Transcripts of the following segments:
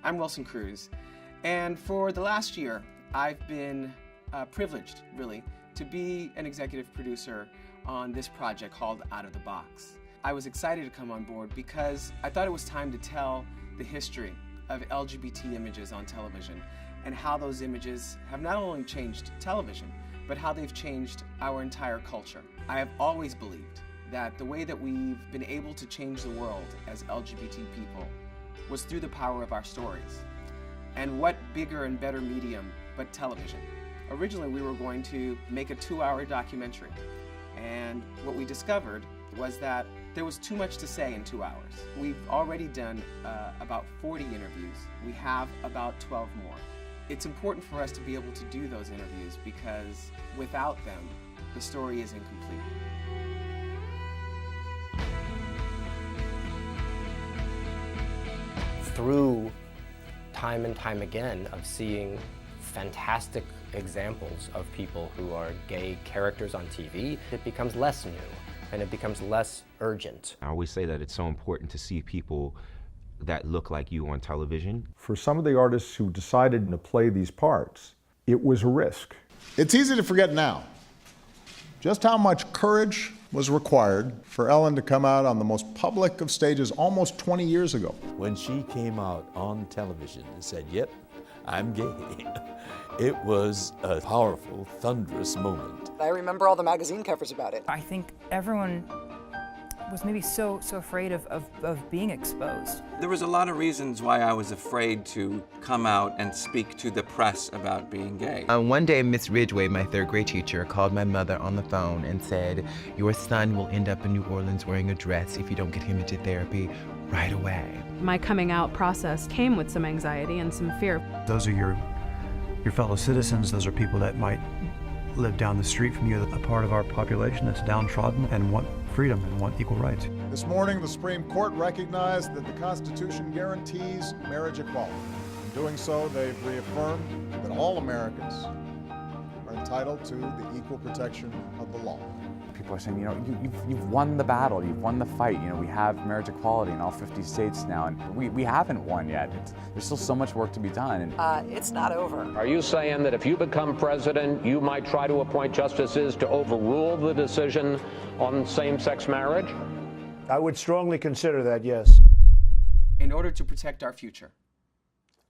I'm Wilson Cruz, and for the last year, I've been privileged, really, to be an executive producer on this project called Out of the Box. I was excited to come on board because I thought it was time to tell the history of LGBT images on television and how those images have not only changed television, but how they've changed our entire culture. I have always believed that the way that we've been able to change the world as LGBT people was through the power of our stories. And what bigger and better medium but television? Originally, we were going to make a 2-hour documentary, and what we discovered was that there was too much to say in 2 hours. We've already done about 40 interviews. We have about 12 more. It's important for us to be able to do those interviews because without them, the story is incomplete. Through time and time again of seeing fantastic examples of people who are gay characters on TV, it becomes less new and it becomes less urgent. I always say that it's so important to see people that look like you on television. For some of the artists who decided to play these parts, it was a risk. It's easy to forget now just how much courage was required for Ellen to come out on the most public of stages almost 20 years ago. When she came out on television and said, "Yep, I'm gay," it was a powerful, thunderous moment. I remember all the magazine covers about it. I think everyone was maybe so afraid of being exposed. There was a lot of reasons why I was afraid to come out and speak to the press about being gay. One day, Miss Ridgway, my third grade teacher, called my mother on the phone and said, "Your son will end up in New Orleans wearing a dress if you don't get him into therapy right away." My coming out process came with some anxiety and some fear. Those are your fellow citizens. Those are people that might live down the street from you, a part of our population that's downtrodden and want freedom and want equal rights. This morning, the Supreme Court recognized that the Constitution guarantees marriage equality. In doing so, they've reaffirmed that all Americans are entitled to the equal protection of the law. People are saying, you've won the battle, you've won the fight. We have marriage equality in all 50 states now, and we haven't won yet. There's still so much work to be done. It's not over. Are you saying that if you become president, you might try to appoint justices to overrule the decision on same-sex marriage? I would strongly consider that, yes. In order to protect our future,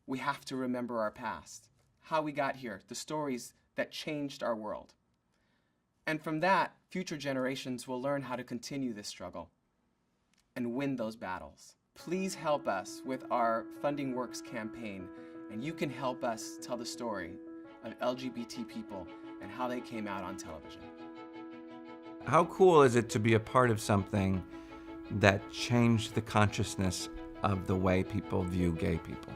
we have to remember our past, how we got here, the stories that changed our world. And from that, future generations will learn how to continue this struggle and win those battles. Please help us with our FundingWorks campaign, and you can help us tell the story of LGBT people and how they came out on television. How cool is it to be a part of something that changed the consciousness of the way people view gay people?